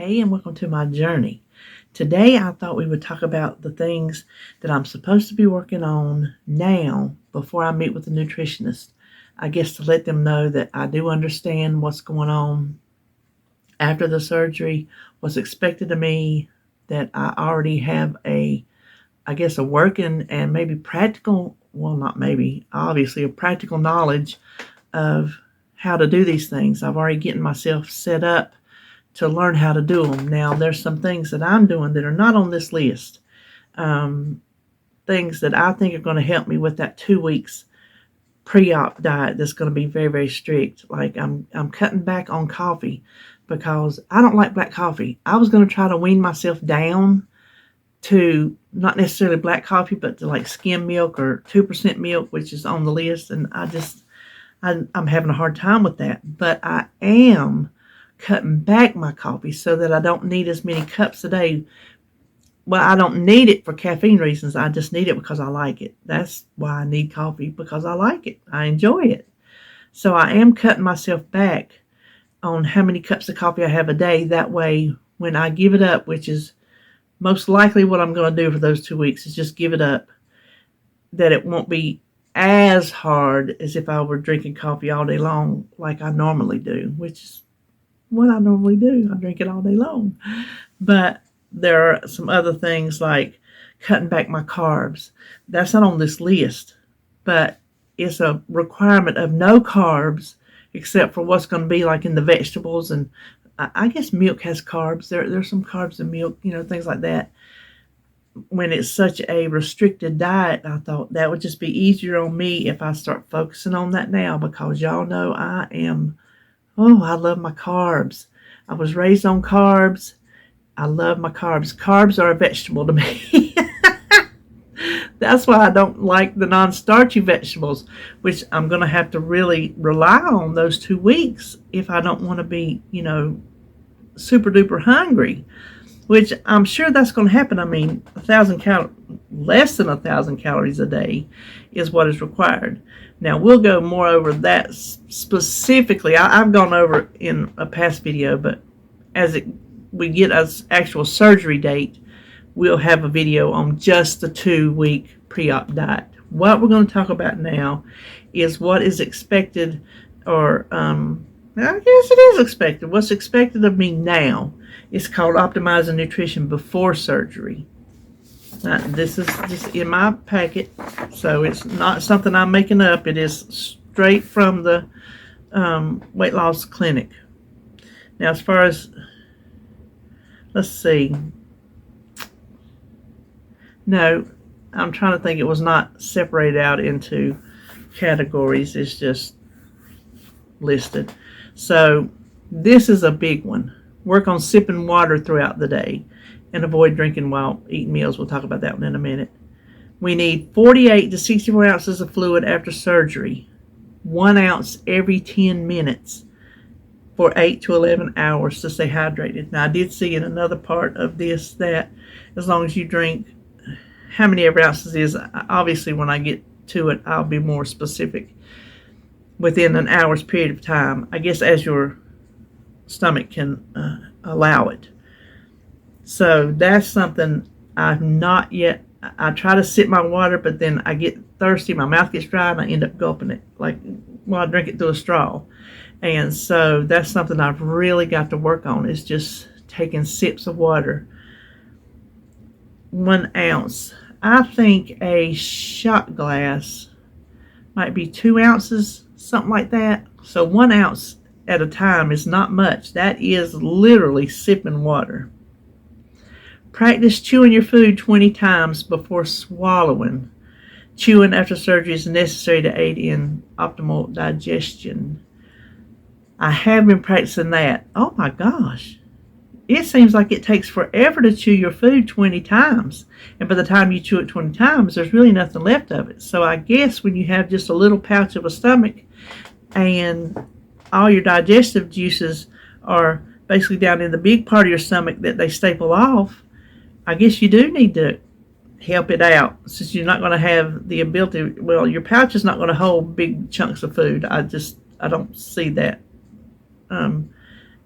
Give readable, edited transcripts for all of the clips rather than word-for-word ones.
Hey, and welcome to my journey. Today, I thought we would talk about the things that I'm supposed to be working on now before I meet with the nutritionist. I guess to let them know that I do understand what's going on after the surgery, what's expected of me, that I already have a working and maybe practical, well, not maybe, obviously a practical knowledge of how to do these things. I've already getting myself set up to learn how to do them. Now, there's some things that I'm doing that are not on this list. Things that I think are going to help me with that 2 weeks pre-op diet that's going to be very, very strict. Like I'm cutting back on coffee because I don't like black coffee. I was going to try to wean myself down to not necessarily black coffee, but to like skim milk or 2% milk, which is on the list. And I'm having a hard time with that. But I am cutting back my coffee so that I don't need as many cups a day. Well, I don't need it for caffeine reasons. I just need it because I like it. That's why I need coffee, because I like it. I enjoy it. So I am cutting myself back on how many cups of coffee I have a day. That way, when I give it up, which is most likely what I'm going to do for those 2 weeks, is just give it up, that it won't be as hard as if I were drinking coffee all day long like I normally do, which is what I normally do. I drink it all day long. But there are some other things like cutting back my carbs. That's not on this list, but it's a requirement of no carbs except for what's going to be like in the vegetables. And I guess milk has carbs. There's some carbs in milk, things like that. When it's such a restricted diet, I thought that would just be easier on me if I start focusing on that now, because y'all know I love my carbs. I was raised on carbs. I love my carbs. Carbs are a vegetable to me. That's why I don't like the non-starchy vegetables, which I'm going to have to really rely on those 2 weeks if I don't want to be, super duper hungry, which I'm sure that's going to happen. I mean, less than 1,000 calories a day is what is required. Now, we'll go more over that specifically. I've gone over it in a past video, but we get an actual surgery date, we'll have a video on just the 2 week pre-op diet. What we're going to talk about now is what is expected, or I guess it is expected. What's expected of me now is called optimizing nutrition before surgery. Now, this is just in my packet, so it's not something I'm making up. It is straight from the weight loss clinic. Now, as far as, let's see. No, I'm trying to think. It was not separated out into categories. It's just listed. So this is a big one. Work on sipping water throughout the day and avoid drinking while eating meals. We'll talk about that one in a minute. We need 48 to 64 ounces of fluid after surgery, 1 ounce every 10 minutes for 8 to 11 hours to stay hydrated. Now, I did see in another part of this that as long as you drink, how many every ounces is, obviously when I get to it, I'll be more specific, within an hour's period of time, I guess, as your stomach can allow it. So that's something I've not yet. I try to sip my water, but then I get thirsty, my mouth gets dry, and I end up gulping it, I drink it through a straw. And so that's something I've really got to work on, is just taking sips of water. 1 ounce. I think a shot glass might be 2 ounces, something like that. So 1 ounce at a time is not much. That is literally sipping water. Practice chewing your food 20 times before swallowing. Chewing after surgery is necessary to aid in optimal digestion. I have been practicing that. Oh my gosh. It seems like it takes forever to chew your food 20 times. And by the time you chew it 20 times, there's really nothing left of it. So I guess when you have just a little pouch of a stomach and all your digestive juices are basically down in the big part of your stomach that they staple off, I guess you do need to help it out, since you're not going to have the ability. Well, your pouch is not going to hold big chunks of food. I don't see that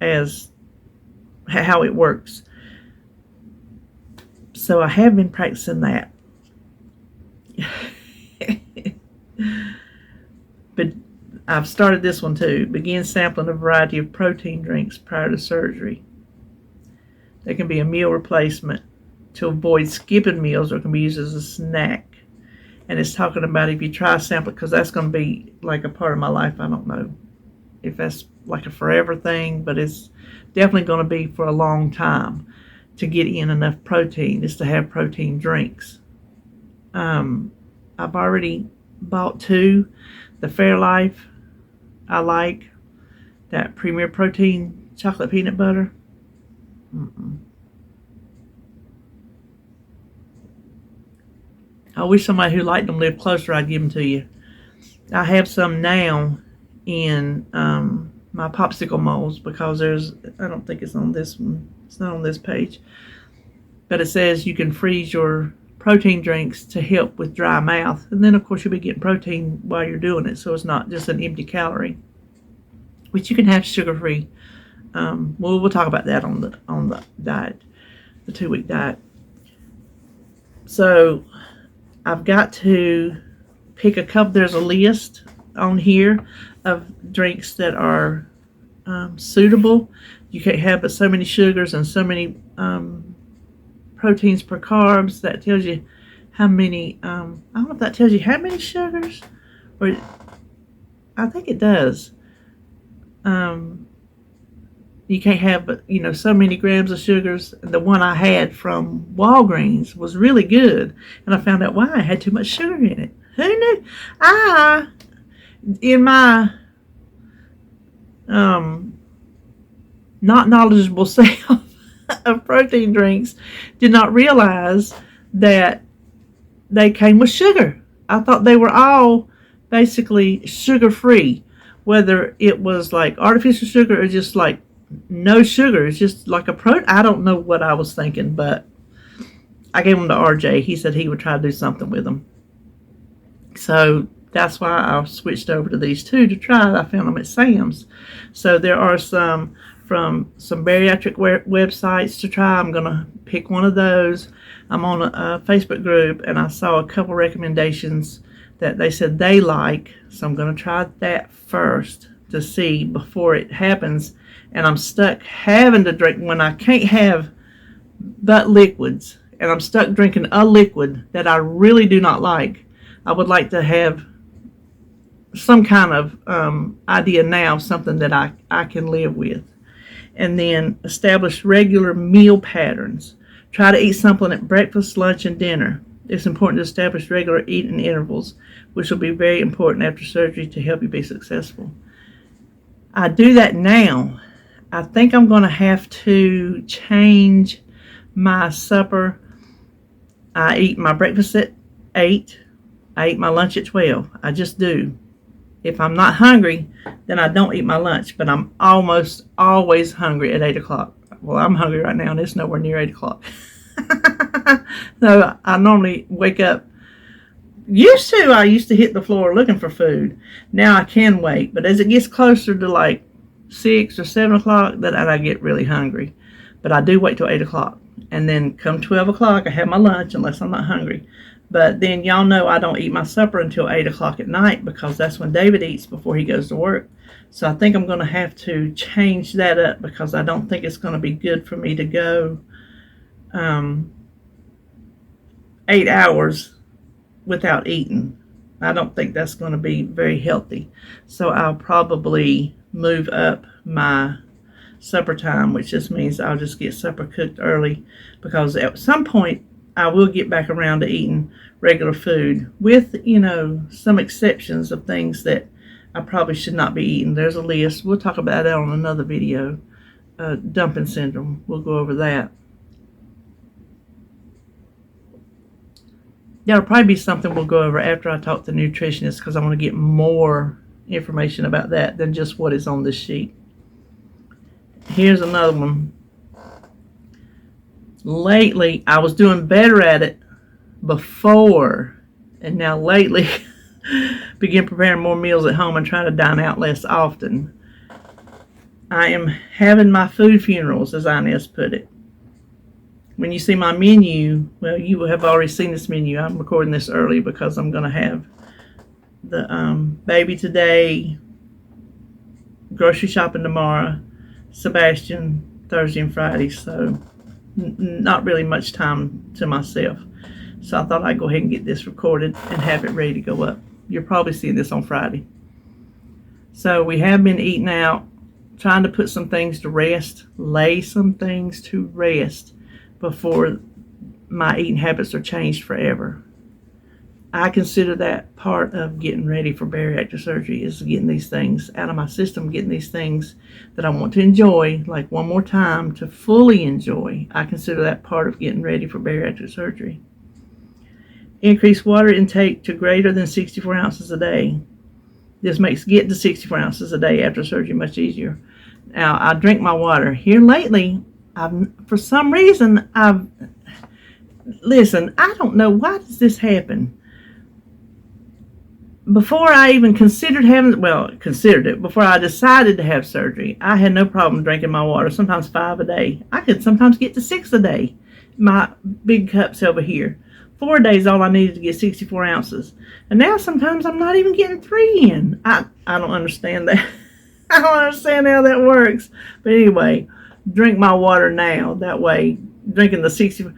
as how it works. So I have been practicing that. But I've started this one too. Begin sampling a variety of protein drinks prior to surgery. They can be a meal replacement to avoid skipping meals, or can be used as a snack. And it's talking about if you try a sample, because that's going to be like a part of my life. I don't know if that's like a forever thing, but it's definitely going to be for a long time to get in enough protein, is to have protein drinks. I've already bought 2. The Fairlife, I like. That Premier Protein chocolate peanut butter. I wish somebody who liked them lived closer. I'd give them to you. I have some now in my popsicle molds, because I don't think it's on this one. It's not on this page. But it says you can freeze your protein drinks to help with dry mouth. And then, of course, you'll be getting protein while you're doing it, so it's not just an empty calorie. Which you can have sugar-free. We'll talk about that on the diet, the 2-week diet. So I've got to pick a couple. There's a list on here of drinks that are suitable. You can't have but so many sugars and so many proteins per carbs. That tells you how many. I don't know if that tells you how many sugars, or I think it does. You can't have but so many grams of sugars. The one I had from Walgreens was really good, and I found out why. I had too much sugar in it. Who knew? In my not knowledgeable self of protein drinks, did not realize that they came with sugar. I thought they were all basically sugar-free, whether it was like artificial sugar or just like no sugar. It's just like a protein. I don't know what I was thinking, but I gave them to RJ. He said he would try to do something with them. So that's why I switched over to these 2 to try. I found them at Sam's. So there are some from some bariatric websites to try. I'm going to pick one of those. I'm on a Facebook group, and I saw a couple recommendations that they said they like. So I'm going to try that first to see before it happens. And I'm stuck having to drink when I can't have but liquids. And I'm stuck drinking a liquid that I really do not like. I would like to have some kind of idea now of something that I can live with. And then establish regular meal patterns. Try to eat something at breakfast, lunch, and dinner. It's important to establish regular eating intervals, which will be very important after surgery to help you be successful. I do that now. I think I'm going to have to change my supper. I eat my breakfast at 8. I eat my lunch at 12. I just do. If I'm not hungry, then I don't eat my lunch, but I'm almost always hungry at 8 o'clock. Well, I'm hungry right now, and it's nowhere near 8 o'clock. So I normally wake up. I used to hit the floor looking for food. Now I can wait, but as it gets closer to like 6 or 7 o'clock, then I get really hungry. But I do wait till 8 o'clock. And then come 12 o'clock, I have my lunch unless I'm not hungry. But then y'all know I don't eat my supper until 8 o'clock at night, because that's when David eats before he goes to work. So I think I'm going to have to change that up, because I don't think it's going to be good for me to go 8 hours without eating. I don't think that's going to be very healthy. So I'll probably move up my supper time, which just means I'll just get supper cooked early, because at some point I will get back around to eating regular food, with some exceptions of things that I probably should not be eating. There's a list. We'll talk about that on another video. Dumping syndrome, we'll go over that. That'll probably be something we'll go over after I talk to nutritionists, because I want to get more information about that than just what is on this sheet. Here's another one. Lately, I was doing better at it before, and now lately, begin preparing more meals at home and trying to dine out less often. I am having my food funerals, as Inez put it. When you see my menu, well, you will have already seen this menu. I'm recording this early because I'm going to have the baby today, grocery shopping tomorrow, Sebastian Thursday and Friday. So not really much time to myself. So I thought I'd go ahead and get this recorded and have it ready to go up. You'll probably see this on Friday. So we have been eating out, trying to put some things to rest, lay some things to rest before my eating habits are changed forever. I consider that part of getting ready for bariatric surgery is getting these things out of my system, getting these things that I want to enjoy, like one more time, to fully enjoy. I consider that part of getting ready for bariatric surgery. Increase water intake to greater than 64 ounces a day. This makes getting to 64 ounces a day after surgery much easier. Now, I drink my water. Here lately, for some reason, listen, I don't know, why does this happen? Before I even considered before I decided to have surgery, I had no problem drinking my water, sometimes 5 a day. I could sometimes get to 6 a day. My big cups over here. 4 days, all I needed to get 64 ounces. And now sometimes I'm not even getting 3 in. I don't understand that. I don't understand how that works. But anyway, drink my water now. That way, drinking the 60.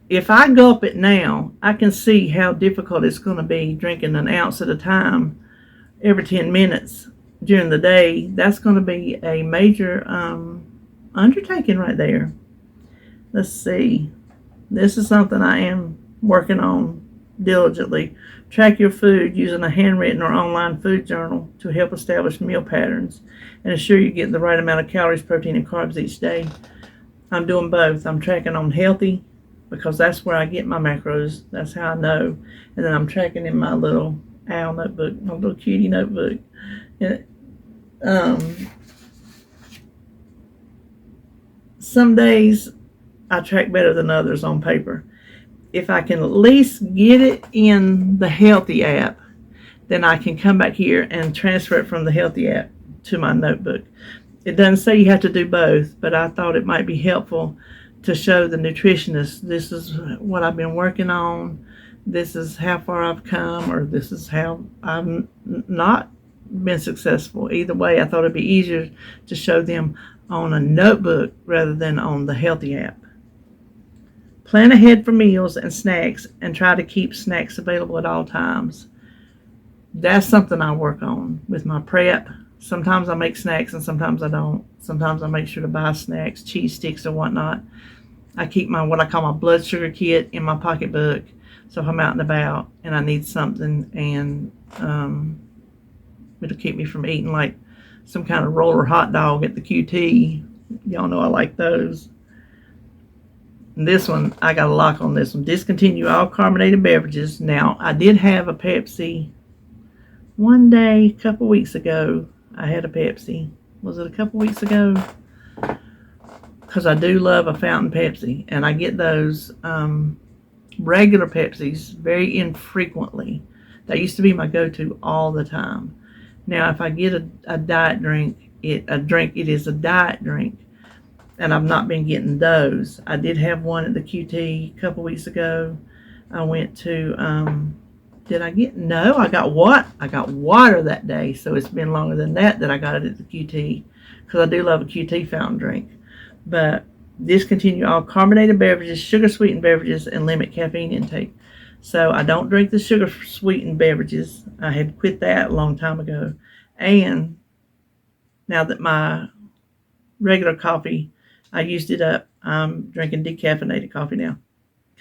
If I gulp it now, I can see how difficult it's going to be drinking an ounce at a time every 10 minutes during the day. That's going to be a major undertaking right there. Let's see. This is something I am working on diligently. Track your food using a handwritten or online food journal to help establish meal patterns and ensure you get the right amount of calories, protein, and carbs each day. I'm doing both. I'm tracking on healthy because that's where I get my macros. That's how I know. And then I'm tracking in my little owl notebook, my little cutie notebook. And, some days I track better than others on paper. If I can at least get it in the healthy app, then I can come back here and transfer it from the healthy app to my notebook. It doesn't say you have to do both, but I thought it might be helpful to show the nutritionist, this is what I've been working on, this is how far I've come, or this is how I've not been successful. Either way, I thought it'd be easier to show them on a notebook rather than on the healthy app. Plan ahead for meals and snacks and try to keep snacks available at all times. That's something I work on with my prep. Sometimes I make snacks and sometimes I don't. Sometimes I make sure to buy snacks, cheese sticks or whatnot. I keep what I call my blood sugar kit in my pocketbook. So if I'm out and about and I need something and it'll keep me from eating like some kind of roller hot dog at the QT. Y'all know I like those. And this one, I got a lock on this one. Discontinue all carbonated beverages. Now, I did have a Pepsi one day, a couple weeks ago. I had a Pepsi. Was it a couple weeks ago? Because I do love a fountain Pepsi. And I get those regular Pepsis very infrequently. That used to be my go-to all the time. Now, if I get a diet drink, it is a diet drink. And I've not been getting those. I did have one at the QT a couple weeks ago. I went to, I got what? I got water that day. So it's been longer than that I got it at the QT. Because I do love a QT fountain drink. But discontinue all carbonated beverages, sugar-sweetened beverages, and limit caffeine intake. So I don't drink the sugar-sweetened beverages. I had quit that a long time ago. And now that my regular coffee, I used it up. I'm drinking decaffeinated coffee now.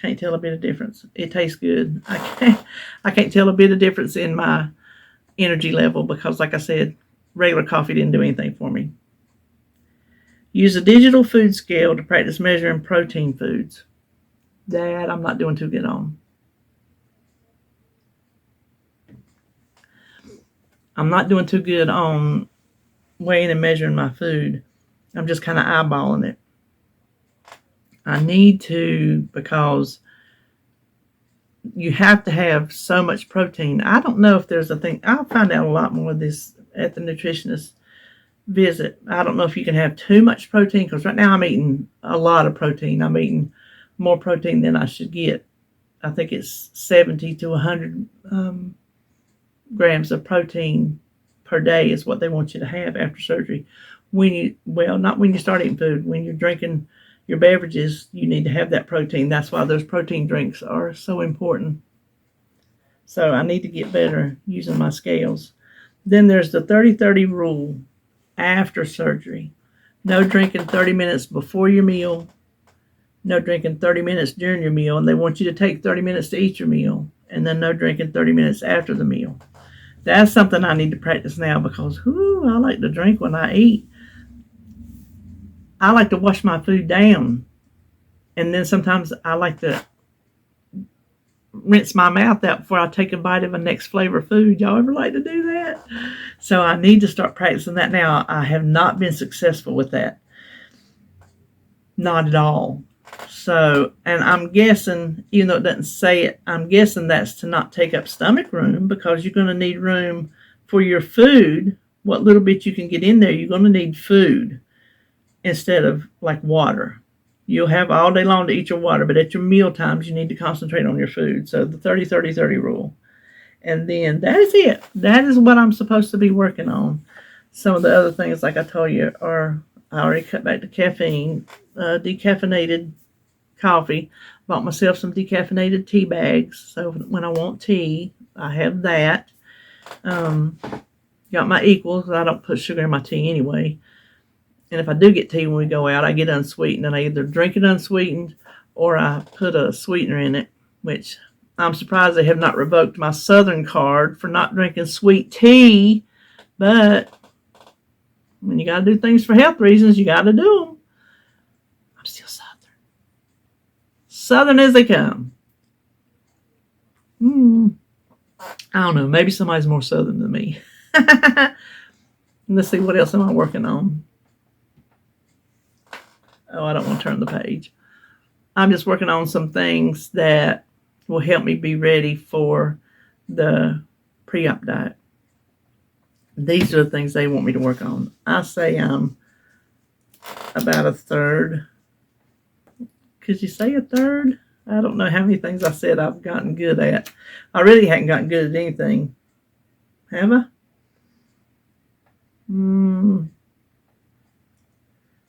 Can't tell a bit of difference. It tastes good. I can't tell a bit of difference in my energy level because, like I said, regular coffee didn't do anything for me. Use a digital food scale to practice measuring protein foods. That I'm not doing too good on. I'm not doing too good on weighing and measuring my food. I'm just kind of eyeballing it. I need to, because you have to have so much protein. I don't know if there's a thing. I'll find out a lot more of this at the nutritionist visit. I don't know if you can have too much protein, because right now I'm eating a lot of protein. I'm eating more protein than I should get. I think it's 70 to 100 grams of protein per day is what they want you to have after surgery. Not when you start eating food, when you're drinking your beverages, you need to have that protein. That's why those protein drinks are so important. So I need to get better using my scales. Then there's the 30-30 rule after surgery. No drinking 30 minutes before your meal. No drinking 30 minutes during your meal. And they want you to take 30 minutes to eat your meal. And then no drinking 30 minutes after the meal. That's something I need to practice now, because I like to drink when I eat. I like to wash my food down. And then sometimes I like to rinse my mouth out before I take a bite of a next flavor food. Y'all ever like to do that? So I need to start practicing that now. I have not been successful with that. Not at all. So, and I'm guessing, even though it doesn't say it, I'm guessing that's to not take up stomach room, because you're going to need room for your food. What little bit you can get in there, you're going to need food instead of like water. You'll have all day long to eat your water, but at your meal times, you need to concentrate on your food. So the 30-30-30 rule. And then that is it. That is what I'm supposed to be working on. Some of the other things, like I told you, are I already cut back to caffeine, decaffeinated coffee. Bought myself some decaffeinated tea bags. So when I want tea, I have that. Got my equals. I don't put sugar in my tea anyway. And if I do get tea when we go out, I get unsweetened. And I either drink it unsweetened or I put a sweetener in it, which I'm surprised they have not revoked my Southern card for not drinking sweet tea. But when you got to do things for health reasons, you got to do them. I'm still Southern. Southern as they come. I don't know. Maybe somebody's more Southern than me. Let's see, what else am I working on? Oh, I don't want to turn the page. I'm just working on some things that will help me be ready for the pre-op diet. These are the things they want me to work on. I say I'm about a third. Could you say a third? I don't know how many things I said I've gotten good at. I really haven't gotten good at anything. Have I?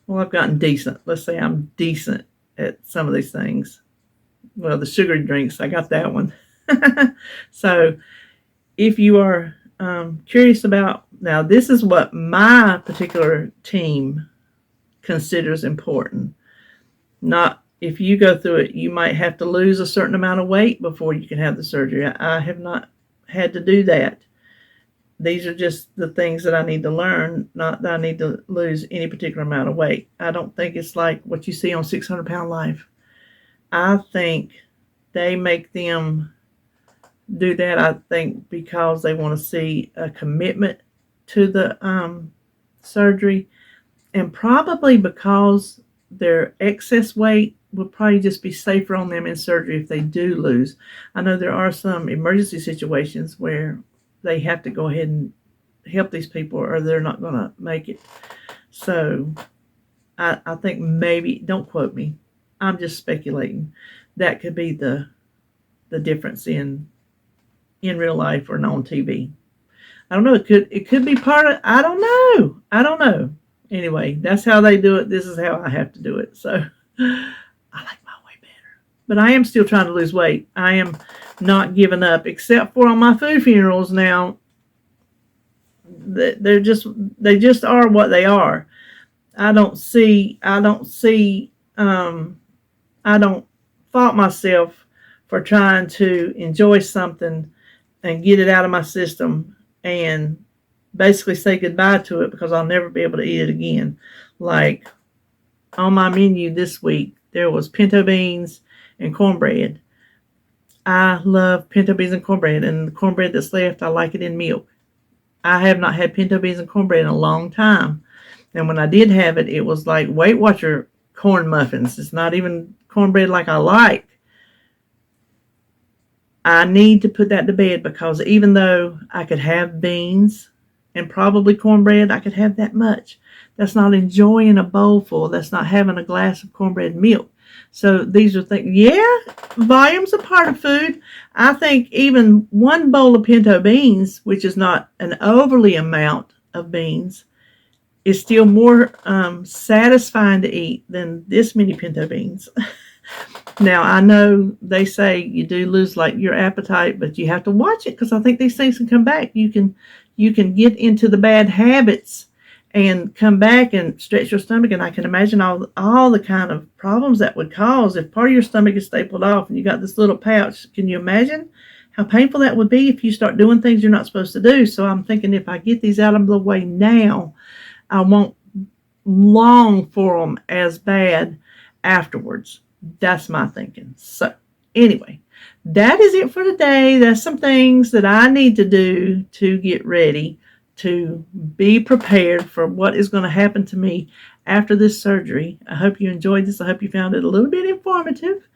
Well, I've gotten decent. Let's say I'm decent at some of these things. Well, the sugary drinks, I got that one. So if you are curious about, now this is what my particular team considers important. Not if you go through it, you might have to lose a certain amount of weight before you can have the surgery. I have not had to do that. These are just the things that I need to learn, not that I need to lose any particular amount of weight. I don't think it's like what you see on 600 Pound Life. I think they make them do that, I think, because they want to see a commitment to the surgery, and probably because their excess weight would probably just be safer on them in surgery if they do lose. I know there are some emergency situations where they have to go ahead and help these people or they're not going to make it. So I think maybe, don't quote me, I'm just speculating, that could be the difference in real life or on TV. I don't know. It could be part of, I don't know. Anyway, that's how they do it. This is how I have to do it. So I like my way better. But I am still trying to lose weight. I am not giving up, except for on my food funerals now. They just are what they are. I don't fault myself for trying to enjoy something and get it out of my system and basically say goodbye to it, because I'll never be able to eat it again. Like on my menu this week, there was pinto beans and cornbread. I love pinto beans and cornbread, and the cornbread that's left, I like it in milk. I have not had pinto beans and cornbread in a long time. And when I did have it, it was like Weight Watcher corn muffins. It's not even cornbread like I like. I need to put that to bed, because even though I could have beans and probably cornbread. I could have that much. That's not enjoying a bowl full. That's not having a glass of cornbread and milk. So these are things, yeah, volume's a part of food. I think even one bowl of pinto beans, which is not an overly amount of beans, is still more satisfying to eat than this many pinto beans. Now, I know they say you do lose like your appetite, but you have to watch it because I think these things can come back. You can get into the bad habits and come back and stretch your stomach, and I can imagine all the kind of problems that would cause if part of your stomach is stapled off and you got this little pouch. Can you imagine how painful that would be if you start doing things you're not supposed to do? So I'm thinking if I get these out of the way now, I won't long for them as bad afterwards. That's my thinking. So anyway, that is it for today. That's some things that I need to do to get ready to be prepared for what is going to happen to me after this surgery. I hope you enjoyed this. I hope you found it a little bit informative,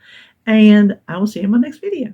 and I will see you in my next video.